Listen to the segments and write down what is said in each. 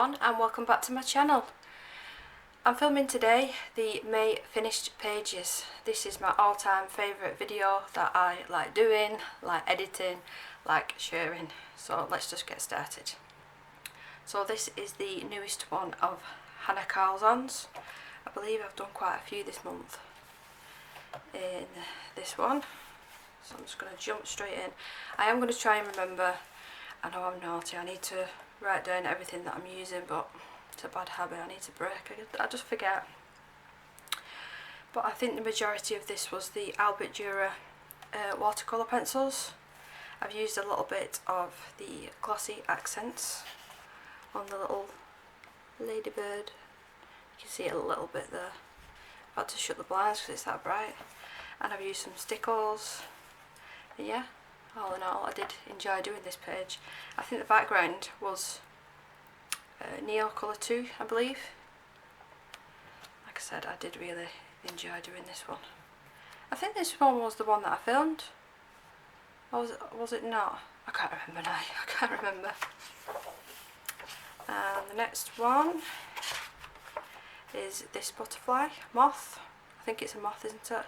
everyone and welcome back to my channel. I'm filming today the May finished pages. This is my all-time favourite video that I like doing, like editing, like sharing. So let's just get started. So this is the newest one of Hannah Carlzon's. I believe I've done quite a few this month in this one. So I'm just going to jump straight in. I am going to try and remember. I know I'm naughty, I need to write down everything that I'm using, but it's a bad habit I need to break. I just forget. But I think the majority of this was the Albert Dürer watercolour pencils. I've used a little bit of the glossy accents on the little ladybird. You can see it a little bit there. I've had to shut the blinds because it's that bright. And I've used some stickles. And yeah, all in all, I did enjoy doing this page. I think the background was Neo Colour 2, I believe. Like I said, I did really enjoy doing this one. I think this one was the one that I filmed. Or was it not? I can't remember now. I can't remember. And the next one is this butterfly, moth. I think it's a moth, isn't it?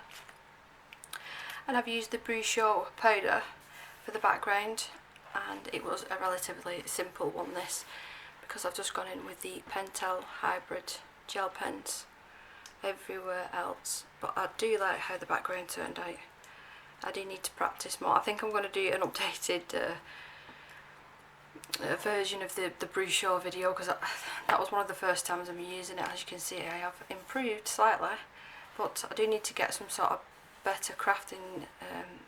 And I've used the Bruchot powder for the background, and it was a relatively simple one this, because I've just gone in with the Pentel hybrid gel pens everywhere else. But I do like how the background turned out. I do need to practice more. I think I'm going to do an updated version of the Bruchot video, because that was one of the first times I'm using it. As you can see, I have improved slightly, but I do need to get some sort of better crafting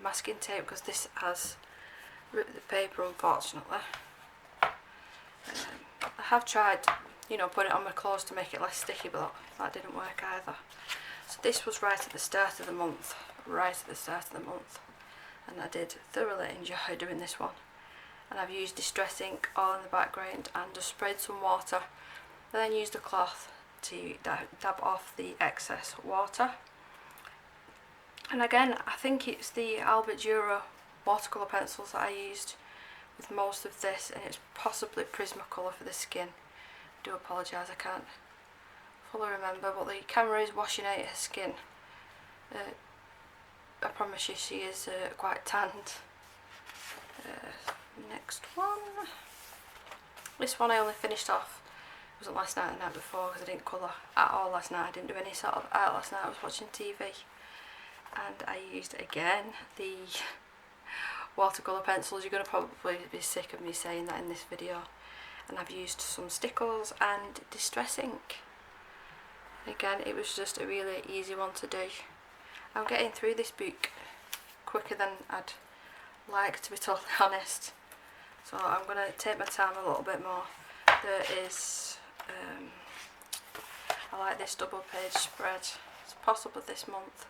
masking tape, because this has ripped the paper, unfortunately. I have tried, you know, putting it on my clothes to make it less sticky, but that didn't work either. So this was right at the start of the month, and I did thoroughly enjoy doing this one. And I've used distress ink all in the background and just sprayed some water, and then used a cloth to dab off the excess water. And again, I think it's the Albert Dürer watercolour pencils that I used with most of this, and it's possibly Prismacolor for the skin. I do apologise, I can't fully remember, but the camera is washing out her skin. I promise you she is quite tanned. Next one. This one I only finished off, it wasn't last night, the night before, because I didn't colour at all last night. I didn't do any sort of art last night, I was watching TV. And I used again the watercolour pencils. You're going to probably be sick of me saying that in this video. And I've used some stickles and distress ink. Again, it was just a really easy one to do. I'm getting through this book quicker than I'd like, to be totally honest. So I'm going to take my time a little bit more. There is, I like this double page spread. It's possible this month.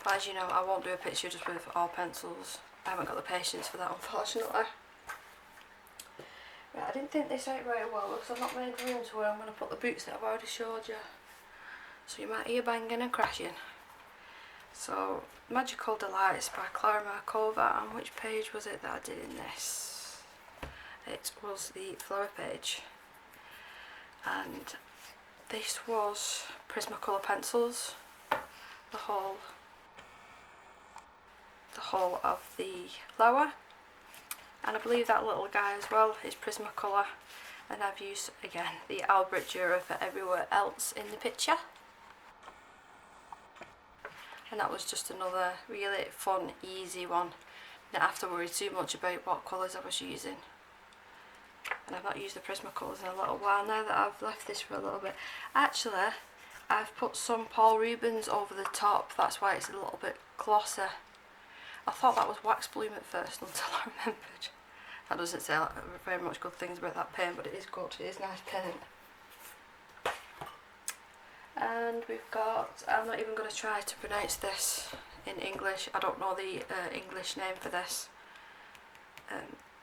But as you know, I won't do a picture just with all pencils. I haven't got the patience for that, unfortunately. Right, I didn't think this out right well, because I've not made room to where I'm going to put the boots that I've already showed you. So you might hear banging and crashing. So, Magical Delights by Clara Markova, and which page was it that I did in this? It was the flower page. And this was Prismacolor pencils, the whole of the flower, and I believe that little guy as well is Prismacolor. And I've used again the Albert Dürer for everywhere else in the picture, and that was just another really fun, easy one. Didn't have to worry too much about what colours I was using. And I've not used the Prismacolors in a little while now that I've left this for a little bit. Actually, I've put some Paul Rubens over the top, that's why it's a little bit glossy. I thought that was wax bloom at first until I remembered. That doesn't say very much good things about that pen, but it is good. It is a nice pen. And we've got, I'm not even going to try to pronounce this in English. I don't know the English name for this.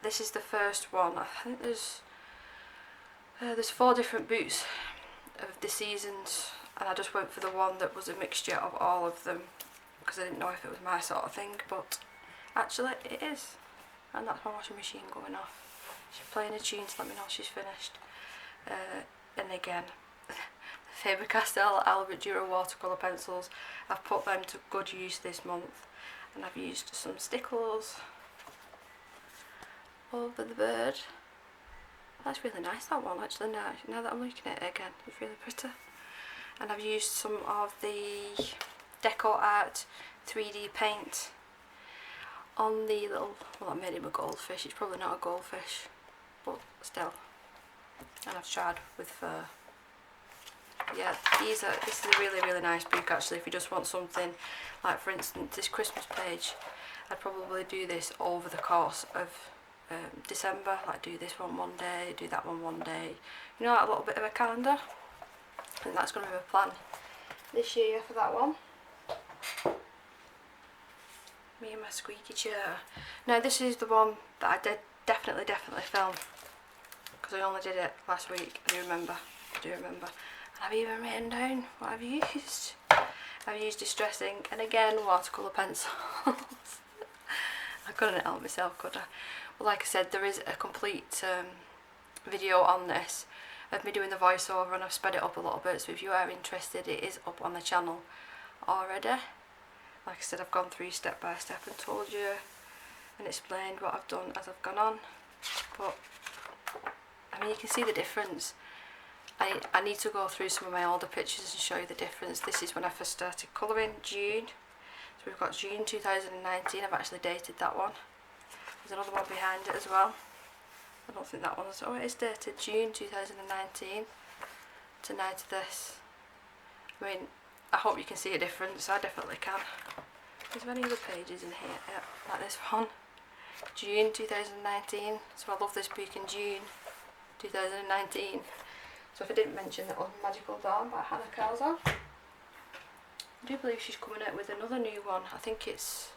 This is the first one. I think there's 4 different boots of the seasons, and I just went for the one that was a mixture of all of them, because I didn't know if it was my sort of thing, but actually it is. And that's my washing machine going off. She's playing a tune to let me know she's finished. And again, Faber-Castell Albert Dura watercolour pencils. I've put them to good use this month, and I've used some stickles over the bird. That's really nice, that one, actually. Now that I'm looking at it again, it's really pretty. And I've used some of the Deco Art 3D paint on the little, well, I made him a goldfish. It's probably not a goldfish, but still. And I've tried with fur. Yeah, this is a really nice book actually. If you just want something, like for instance this Christmas page, I'd probably do this over the course of December. Like do this one day, do that one day. You know, like a little bit of a calendar. I think that's going to be my plan this year for that one. Me and my squeaky chair. Now this is the one that I did definitely film, because I only did it last week. I do remember. And I've even written down what I've used. I've used Distress ink, and again watercolour pencils. I couldn't help myself, could I? Well, like I said, there is a complete video on this of me doing the voiceover, and I've sped it up a little bit, so if you are interested, it is up on the channel already. Like I said, I've gone through step by step and told you and explained what I've done as I've gone on. But I mean, you can see the difference. I need to go through some of my older pictures and show you the difference. This is when I first started colouring, June. So we've got June 2019, I've actually dated that one. There's another one behind it as well. I don't think that one's, oh, it is dated June 2019 to now to this. I mean, I hope you can see a difference. I definitely can. There's many other pages in here, yeah, like this one. June 2019, so I love this book in June 2019. So if I didn't mention that one, Magical Dawn by Hannah Calza. I do believe she's coming out with another new one. I think it's,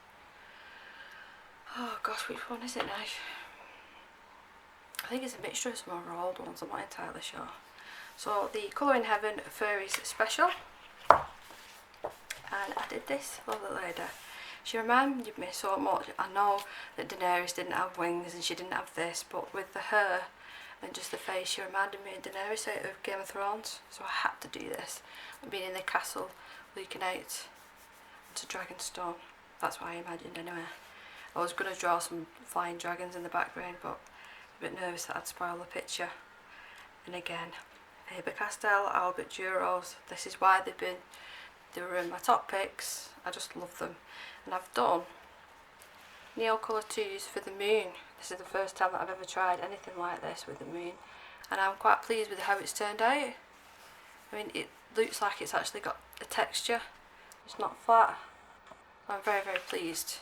oh gosh, which one is it now? I think it's a mixture of some of her old ones, I'm not entirely sure. So the Colour in Heaven Fairies Special. And I did this, lovely lady. She reminded me so much. I know that Daenerys didn't have wings and she didn't have this, but with the hair and just the face, she reminded me of Daenerys out of Game of Thrones. So I had to do this. And being in the castle, looking out to Dragonstone. That's what I imagined anyway. I was going to draw some flying dragons in the background, but a bit nervous that I'd spoil the picture. And again, Faber-Castell Albert Duros. This is why they were in my top picks. I just love them. And I've done Neocolor 2s for the moon. This is the first time that I've ever tried anything like this with the moon, and I'm quite pleased with how it's turned out. I mean, it looks like it's actually got a texture, it's not flat. I'm very pleased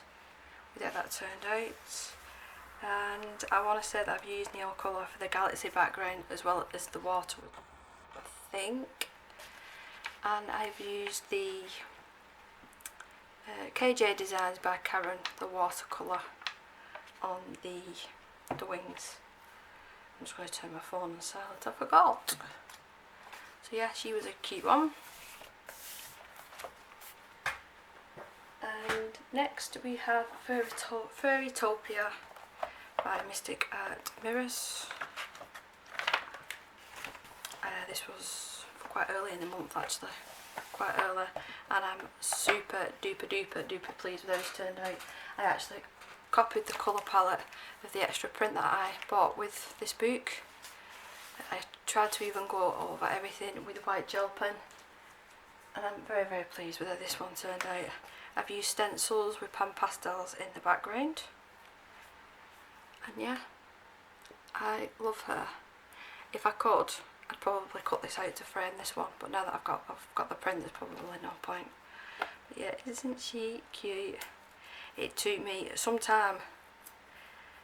with how that turned out. And I want to say that I've used Neocolor for the galaxy background as well as the water, I think. And I've used the KJ Designs by Karen, the watercolour on the wings. I'm just going to turn my phone on silent, I forgot. So yeah, she was a cute one. And next we have Fairytopia by Mystic Art Mirrors. This was quite early in the month actually, quite early, and I'm super duper pleased with how it's turned out. I actually copied the colour palette of the extra print that I bought with this book. I tried to even go over everything with a white gel pen, and I'm very pleased with how this one turned out. I've used stencils with pan pastels in the background, and yeah, I love her. If I could, I'd probably cut this out to frame this one, but now that I've got the print, there's probably no point. But yeah, isn't she cute? It took me some time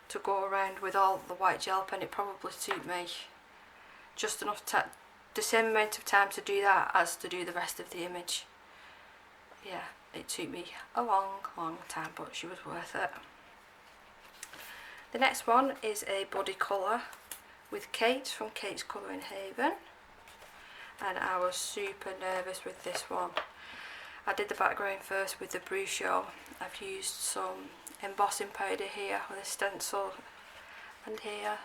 to go around with all the white gel pen. It probably took me just enough time, the same amount of time to do that as to do the rest of the image. Yeah, it took me a long time, but she was worth it. The next one is a body colour with Kate from Kate's Colouring Haven, and I was super nervous with this one. I did the background first with the Bruchot. I've used some embossing powder here with a stencil, and here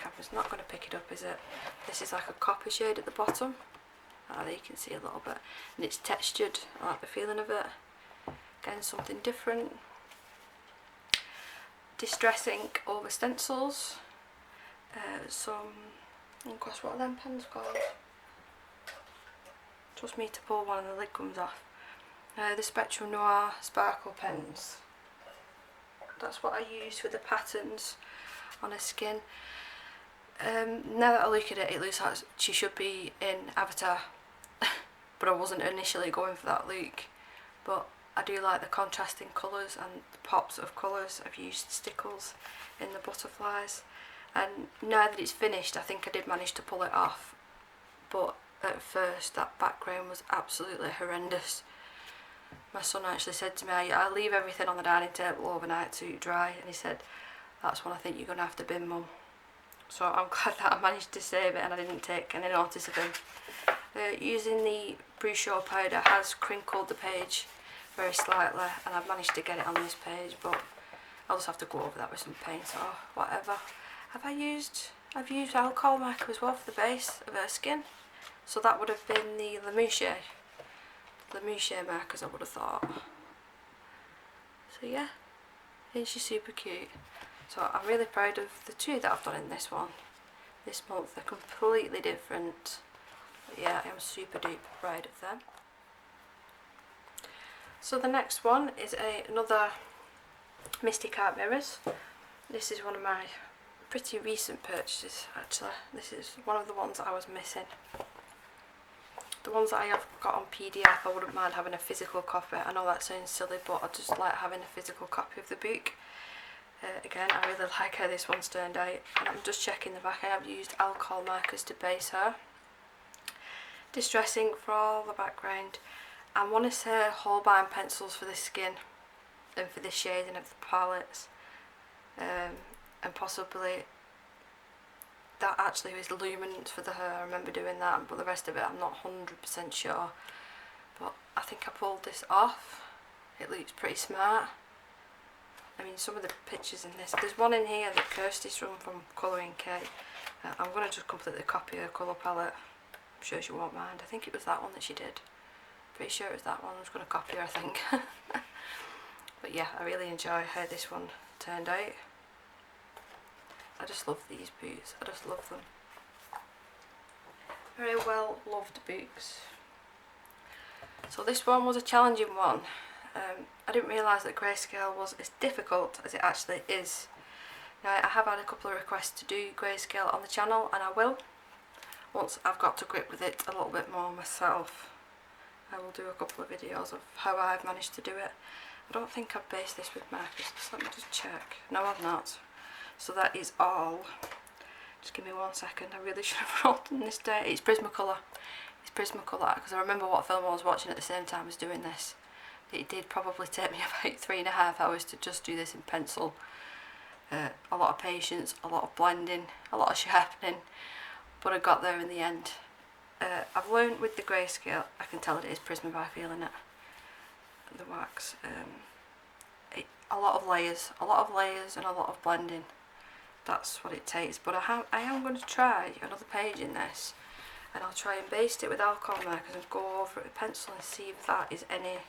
camera's not going to pick it up, is it? This is like a copper shade at the bottom. There you can see a little bit, and it's textured. I like the feeling of it. Again, something different. Distress ink over stencils. Gosh, what are them pens called? Trust me to pull one and the lid comes off. The Spectrum Noir sparkle pens. That's what I use for the patterns on her skin. Now that I look at it, it looks like she should be in Avatar, but I wasn't initially going for that look. But I do like the contrasting colours and the pops of colours. I've used stickles in the butterflies, and now that it's finished, I think I did manage to pull it off, but at first that background was absolutely horrendous. My son actually said to me, I leave everything on the dining table overnight to dry, and he said, that's when I think you're going to have to bin, Mum. So I'm glad that I managed to save it and I didn't take any notice of him. Using the Brushshow powder has crinkled the page very slightly, and I've managed to get it on this page, but I'll just have to go over that with some paint or whatever. I've used alcohol marker as well for the base of her skin, so that would have been the Lemouche markers, I would have thought. So yeah, and she's super cute. So I'm really proud of the two that I've done in this one. This month they're completely different, but yeah, I am super duper proud of them. So the next one is another Mystic Art mirrors. This is one of my pretty recent purchases actually. This is one of the ones that I was missing. The ones that I have got on PDF, I wouldn't mind having a physical copy. I know that sounds silly, but I just like having a physical copy of the book. Again, I really like how this one's turned out, and I'm just checking the back. I have used alcohol markers to base her. Distress ink for all the background. I want to say Holbein pencils for the skin and for the shading of the palettes, and possibly that actually was luminance for the hair. I remember doing that, but the rest of it I'm not 100% sure. But I think I pulled this off. It looks pretty smart. I mean, some of the pictures in this, there's one in here that Kirsty's from Colouring Kate. I'm going to just completely copy her colour palette. I'm sure she won't mind. I think it was that one that she did. Pretty sure it was that one. I'm just going to copy her, I think. But yeah, I really enjoy how this one turned out. I just love these boots. I just love them. Very well loved boots. So this one was a challenging one. I didn't realise that Greyscale was as difficult as it actually is. Now, I have had a couple of requests to do Greyscale on the channel, and I will. Once I've got to grip with it a little bit more myself, I will do a couple of videos of how I've managed to do it. I don't think I've based this with markers, so let me just check. No, I've not. So that is all. Just give me 1 second. I really should have rolled in this day. It's Prismacolor. It's Prismacolor, because I remember what film I was watching at the same time as doing this. It did probably take me about 3.5 hours to just do this in pencil. A lot of patience, a lot of blending, a lot of sharpening, but I got there in the end. I've learned with the Greyscale, I can tell it is Prisma by feeling it. The wax. A lot of layers and a lot of blending. That's what it takes. But I am going to try another page in this, and I'll try and baste it with alcohol markers and go over it with pencil and see if that is any,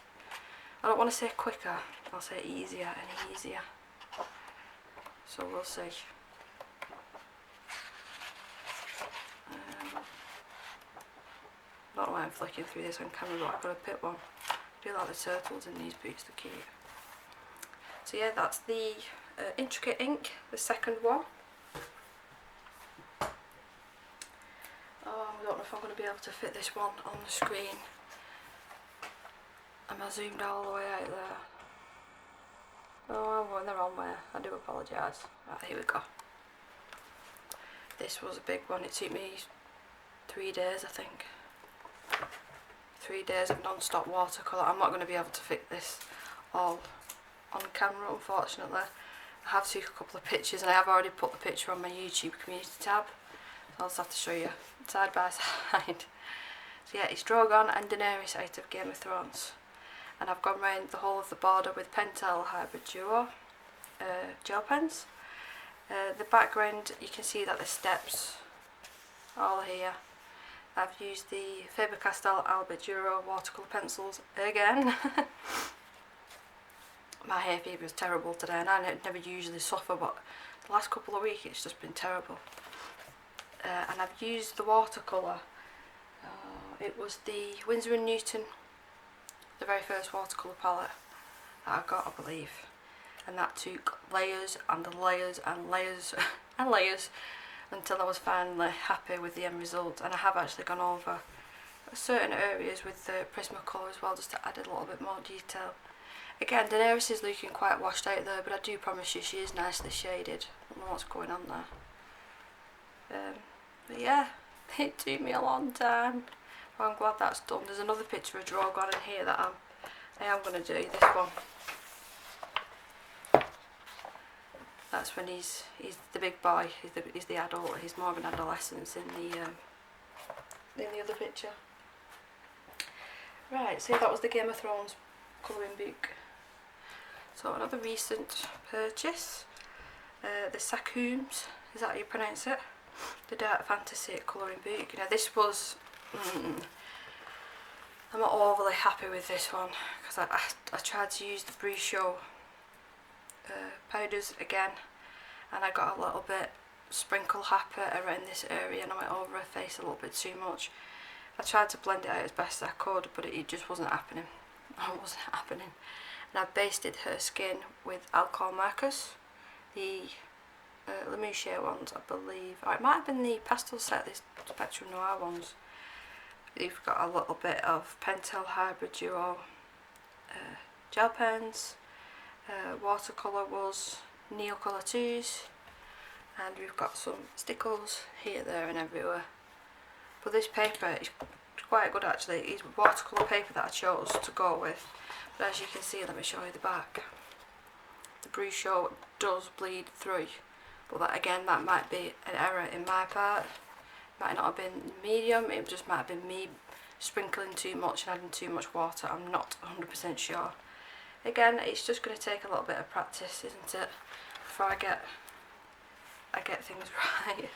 I don't want to say quicker, I'll say easier and easier. So we'll see. I don't know why I'm flicking through this on camera, but I've got to pick one. I do like the turtles in these boots, they're cute. So yeah, that's the intricate ink, the second one. Oh, I don't know if I'm going to be able to fit this one on the screen. Am I zoomed all the way out there? Oh, I'm going the wrong way. I do apologise. Right, here we go. This was a big one. It took me 3 days, I think. 3 days of non-stop watercolour. I'm not going to be able to fit this all on camera, unfortunately. I have took a couple of pictures, and I have already put the picture on my YouTube community tab. So I'll just have to show you side by side. So yeah, it's Drogon and Daenerys out of Game of Thrones. And I've gone round the whole of the border with Pentel Hybrid Duo gel pens. The background, you can see that the steps all here. I've used the Faber-Castell Albeduro watercolour pencils again. My hay fever is terrible today, and I never usually suffer, but the last couple of weeks it's just been terrible. And I've used the watercolour. It was the Winsor & Newton, the very first watercolour palette that I got, I believe. And that took layers and layers and layers and layers until I was finally happy with the end result. And I have actually gone over certain areas with the Prismacolor as well, just to add a little bit more detail. Again, Daenerys is looking quite washed out there, but I do promise you she is nicely shaded. I don't know what's going on there. But yeah, it took me a long time. But I'm glad that's done. There's another picture of Drogon in here that I am going to do, this one. That's when he's the big boy, he's the adult, he's more of an adolescence in the other picture. Right, so that was the Game of Thrones colouring book. So another recent purchase, the Sakumes, is that how you pronounce it? The Dark Fantasy colouring book. Now this was, I'm not overly happy with this one, because I tried to use the Brichot powders again, and I got a little bit sprinkle happy around this area, and I went over her face a little bit too much. I tried to blend it out as best as I could, but it just wasn't happening. It wasn't happening. And I basted her skin with alcohol markers, the Le Mouchier ones, I believe. Or it might have been the pastel set, these Spectrum Noir ones. You've got a little bit of Pentel Hybrid Duo gel pens. Watercolour was Neocolor 2s, and we've got some stickles here, there and everywhere. But this paper is quite good actually. It's watercolour paper that I chose to go with, but as you can see, let me show you the back. The Brichot does bleed through, but that, again, that might be an error in my part. Might not have been medium, it just might have been me sprinkling too much and adding too much water. I'm not 100% sure. Again, it's just going to take a little bit of practice, isn't it, before I get things right.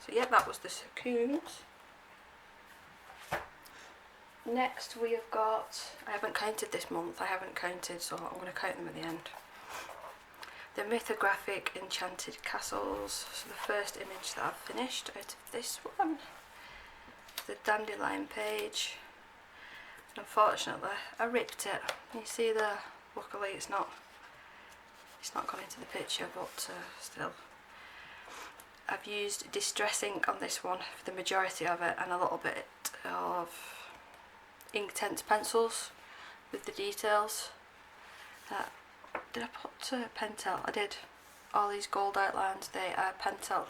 So yeah, that was the Sakumes. Next we have got, I haven't counted this month, so I'm going to count them at the end. The Mythographic Enchanted Castles. So the first image that I've finished out of this one, the dandelion page. Unfortunately, I ripped it. You see there, luckily it's not gone into the picture, but still. I've used distressing on this one for the majority of it, and a little bit of Inktense pencils with the details. Did I put Pentel? I did. All these gold outlines, they are Pentel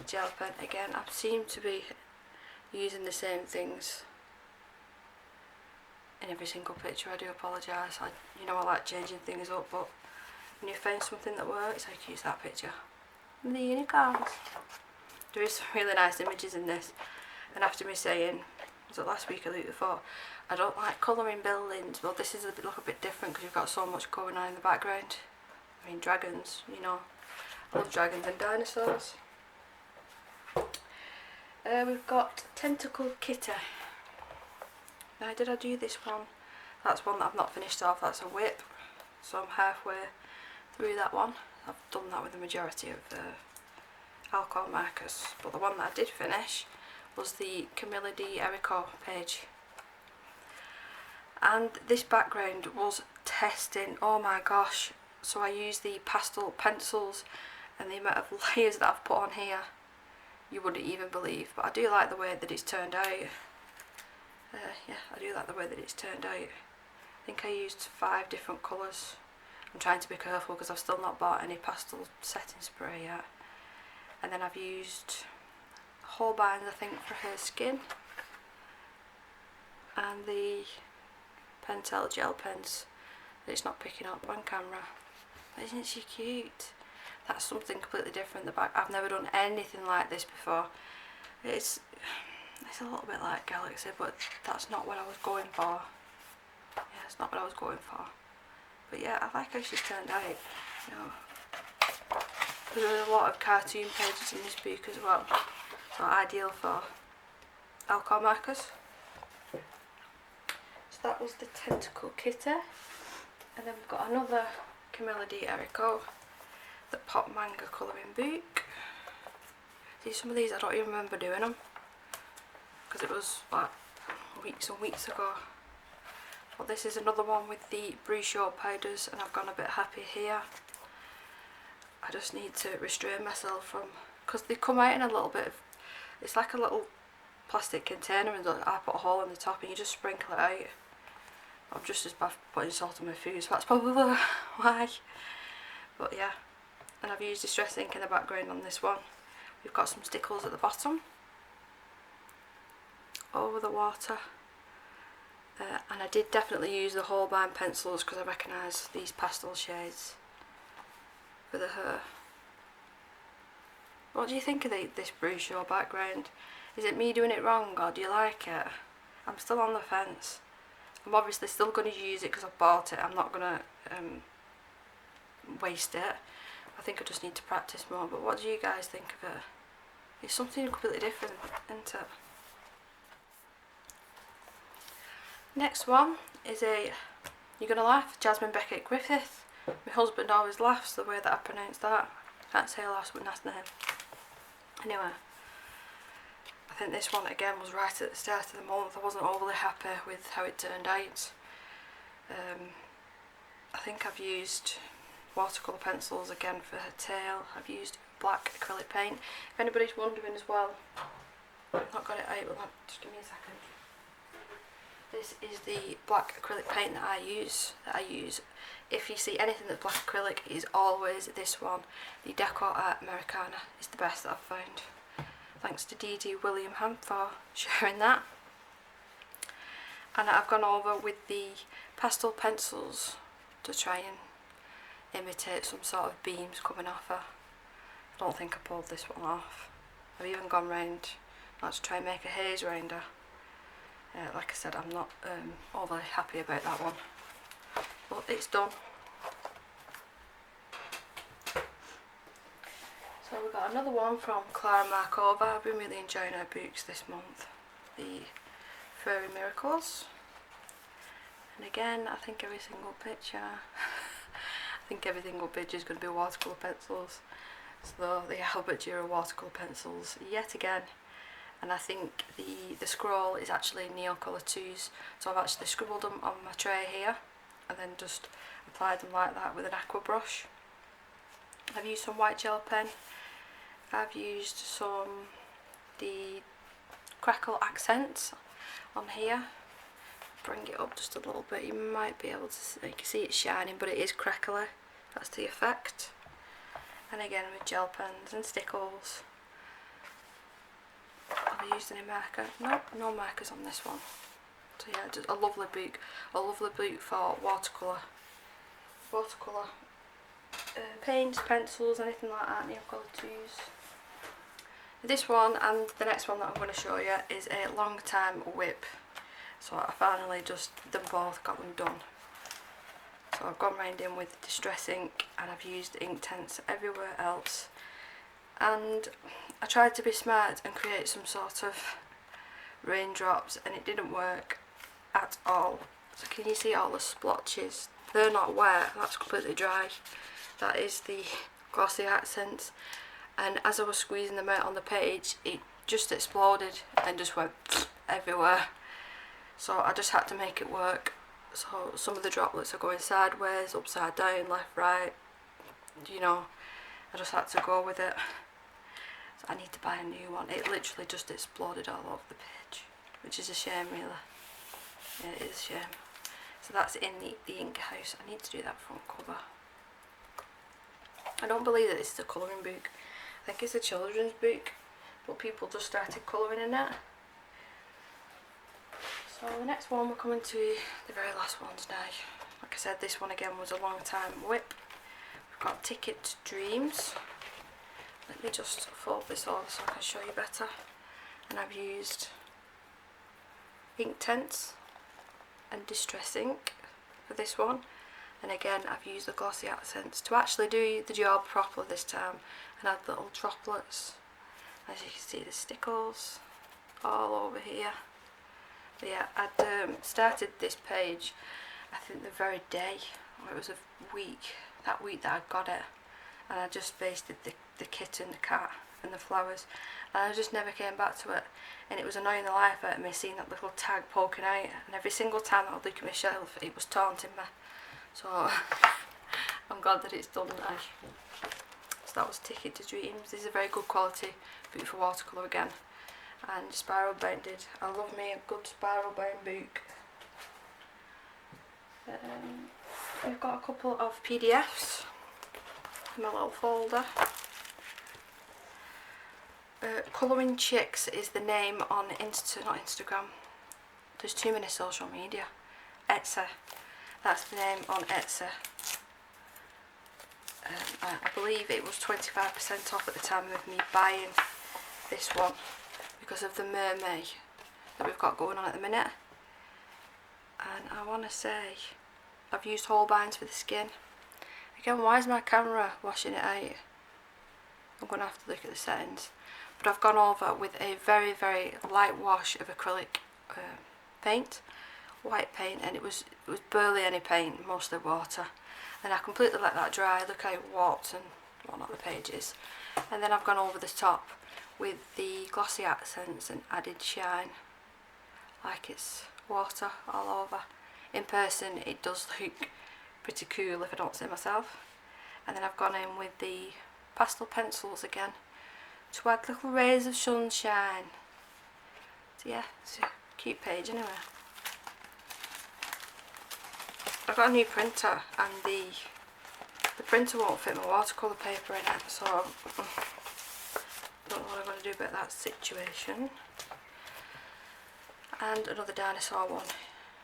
gel pen. Again, I seem to be using the same things in every single picture. I do apologise. I like changing things up, but when you find something that works, I can use that picture. And the unicorns. There is some really nice images in this, and after me saying, was it last week or the week before, I don't like colouring buildings, well this is look a bit different because you've got so much going on in the background. I mean, dragons, I love dragons and dinosaurs. We've got Tentacle Kitty. Now, did I do this one? That's one that I've not finished off. That's a whip, so I'm halfway through that one. I've done that with the majority of alcohol markers, but the one that I did finish was the Camilla di Erico page. And this background was testing, oh my gosh. So I used the pastel pencils, and the amount of layers that I've put on here, you wouldn't even believe. But I do like the way that it's turned out. Yeah, I do like the way that it's turned out. I think I used 5 different colours. I'm trying to be careful because I've still not bought any pastel setting spray yet. And then I've used Holbeins, I think, for her skin, and the Pentel gel pens that it's not picking up on camera. But isn't she cute? That's something completely different. The back, I've never done anything like this before. It's a little bit like Galaxy, but that's not what I was going for. Yeah, it's not what I was going for. But yeah, I like how she's turned out. There's a lot of cartoon pages in this book as well, so ideal for alcohol markers. So that was the Tentacle Kitty, and then we've got another Camilla Di Erico, the Pop Manga colouring book. See, some of these I don't even remember doing them because it was like weeks and weeks ago. But this is another one with the Bruchot powders, and I've gone a bit happy here. I just need to restrain myself from, because they come out in a little bit of, it's like a little plastic container and I put a hole in the top and you just sprinkle it out. I'm just as bad for putting salt on my food, so that's probably why. But yeah, and I've used distress ink in the background on this one. We've got some stickles at the bottom over the water, and I did definitely use the Holbein pencils because I recognise these pastel shades for the hair. What do you think of this Bruchot background? Is it me doing it wrong, or do you like it? I'm still on the fence. I'm obviously still going to use it because I've bought it. I'm not going to waste it. I think I just need to practice more, but what do you guys think of it? It's something completely different, isn't it? Next one is you're going to laugh, Jasmine Beckett Griffith. My husband always laughs the way that I pronounce that. Can't say last one, last name. Anyway, I think this one again was right at the start of the month. I wasn't overly happy with how it turned out. I think I've used watercolour pencils again for her tail. I've used black acrylic paint. If anybody's wondering as well, I've not got it out, but just give me a second. This is the black acrylic paint that I use. If you see anything that's black acrylic, it is always this one. The Decor Art Americana is the best that I've found. Thanks to Dee Willingham for sharing that. And I've gone over with the pastel pencils to try and imitate some sort of beams coming off her. I don't think I pulled this one off. I've even gone round, let's try and make a haze around her. Like I said, I'm not overly happy about that one, but it's done. So we've got another one from Clara Markova. I've been really enjoying her books this month, the Furry Miracles. And again, I think every single picture is going to be watercolour pencils. So the Albert Dürer watercolour pencils yet again. And I think the scroll is actually Neocolor 2s, so I've actually scribbled them on my tray here and then just applied them like that with an aqua brush. I've used some white gel pen. I've used the crackle accents on here. Bring it up just a little bit, you might be able to see, you can see it's shining, but it is crackly. That's the effect. And again with gel pens and stickles. Have I used any marker? Nope, no markers on this one. So yeah, just a lovely book for watercolour paints, pencils, anything like that, Neocolor 2s. This one and the next one that I'm going to show you is a long time whip. So I finally just got them done. So I've gone round in with distress ink and I've used Inktense everywhere else. And I tried to be smart and create some sort of raindrops, and it didn't work at all. So can you see all the splotches? They're not wet, that's completely dry. That is the glossy accents, and as I was squeezing them out on the page, it just exploded and just went everywhere. So I just had to make it work. So some of the droplets are going sideways, upside down, left, right, you know, I just had to go with it. So I need to buy a new one. It literally just exploded all over the page, which is a shame really. Yeah, it is a shame. So that's in the ink house. I need to do that front cover. I don't believe that this is a colouring book. I think it's a children's book, but people just started colouring in it. So the next one, we're coming to the very last ones now. Like I said, this one again was a long time whip. We've got Ticket to Dreams. Let me just fold this over so I can show you better. And I've used Inktense and distress ink for this one. and again I've used the glossy accents to actually do the job properly this time and add little droplets. As you can see, the stickles all over here. But yeah, I'd started this page I think the very day, or it was that week that I got it, and I just pasted the kitten, the cat and the flowers, and I just never came back to it, and it was annoying the life out of me seeing that little tag poking out, and every single time I would look at my shelf it was taunting me. So I'm glad that it's done now. So that was Ticket to Dreams. This is a very good quality book for watercolour again, and spiral bounded. I love me a good spiral bound book. We've got a couple of PDFs in my little folder. Colouring Chicks is the name on not Instagram. There's too many social media. Etsy. That's the name on Etsy. I believe it was 25% off at the time of me buying this one because of the mermaid that we've got going on at the minute. And I want to say I've used Holbeins for the skin. Again, why is my camera washing it out? I'm going to have to look at the settings. But I've gone over with a very, very light wash of acrylic paint, white paint, and it was barely any paint, mostly water. And I completely let that dry. Look how warped and whatnot the page is. And then I've gone over the top with the glossy accents and added shine, like it's water all over. In person it does look pretty cool if I don't say myself. And then I've gone in with the pastel pencils again to add little rays of sunshine. So yeah, it's a cute page anyway. I've got a new printer and the printer won't fit my watercolour paper in it, so I don't know what I'm going to do about that situation. And another dinosaur one.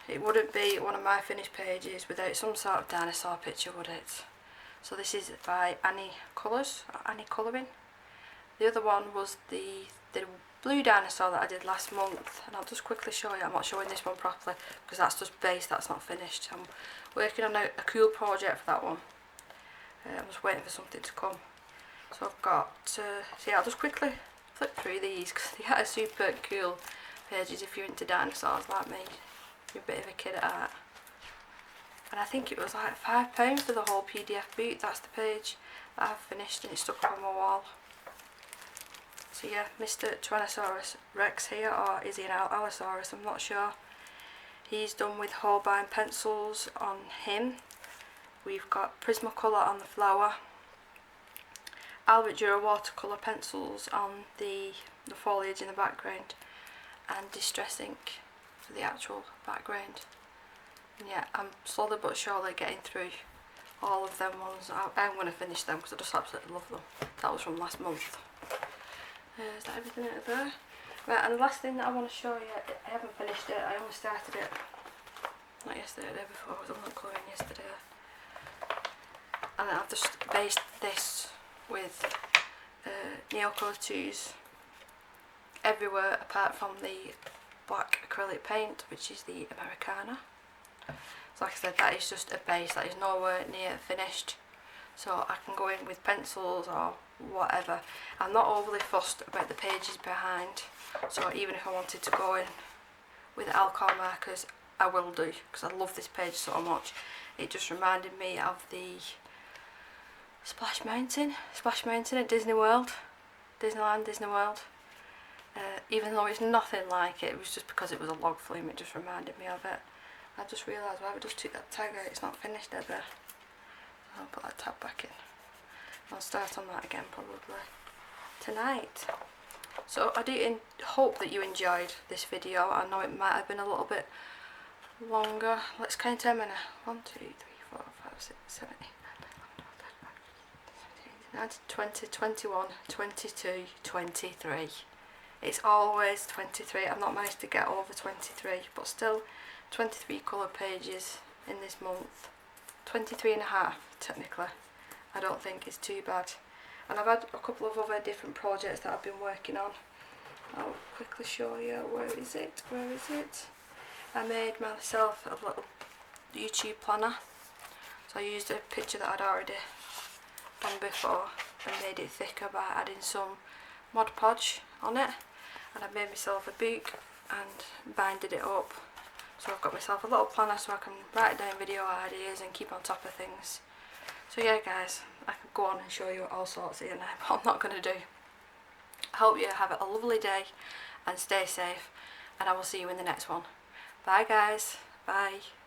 It wouldn't be one of my finished pages without some sort of dinosaur picture, would it? So this is by Annie Colouring. The other one was the blue dinosaur that I did last month, and I'll just quickly show you. I'm not showing this one properly because that's just base, that's not finished. I'm working on a cool project for that one. I'm just waiting for something to come. So I've got, so yeah, I'll just quickly flip through these because they are super cool pages if you're into dinosaurs like me. You're a bit of a kid at heart. And I think it was like £5 for the whole PDF book. That's the page that I've finished and it's stuck up on my wall. So yeah, Mr. Tyrannosaurus Rex here, or is he an Allosaurus? I'm not sure. He's done with Holbein pencils on him. We've got Prismacolor on the flower. Albert Dürer watercolour pencils on the foliage in the background, and Distress ink for the actual background. And yeah, I'm slowly but surely getting through all of them ones. I'm going to finish them because I just absolutely love them. That was from last month. Is that everything out of there? Right, and the last thing that I want to show you, I haven't finished it, I only started it, not yesterday, the day before, I was on colouring yesterday. And I've just based this with Neocolor 2s everywhere apart from the black acrylic paint, which is the Americana. So like I said, that is just a base, that is nowhere near finished. So I can go in with pencils or whatever. I'm not overly fussed about the pages behind, so even if I wanted to go in with alcohol markers, I will do, because I love this page so much. It just reminded me of the Splash Mountain at Disney World, Disney World. Even though it's nothing like it, it was just because it was a log flume, it just reminded me of it. I just realised, well, I just took that tag out, it's not finished, Debie. I'll put that tab back in. I'll start on that again probably tonight. So I do hope that you enjoyed this video. I know it might have been a little bit longer. Let's count how many. 1, 2, 3, 4, 5, 6, 7, 8, 9, 10, 20, 21, 22, 23. It's always 23. I've not managed to get over 23, but still 23 colour pages in this month. 23 and a half technically. I don't think it's too bad. And I've had a couple of other different projects that I've been working on. I'll quickly show you. Where is it? I made myself a little YouTube planner. So I used a picture that I'd already done before and made it thicker by adding some Mod Podge on it, and I've made myself a book and binded it up. So I've got myself a little planner so I can write down video ideas and keep on top of things. So yeah guys, I can go on and show you all sorts here now, but I'm not going to do. I hope you have a lovely day and stay safe, and I will see you in the next one. Bye guys, bye.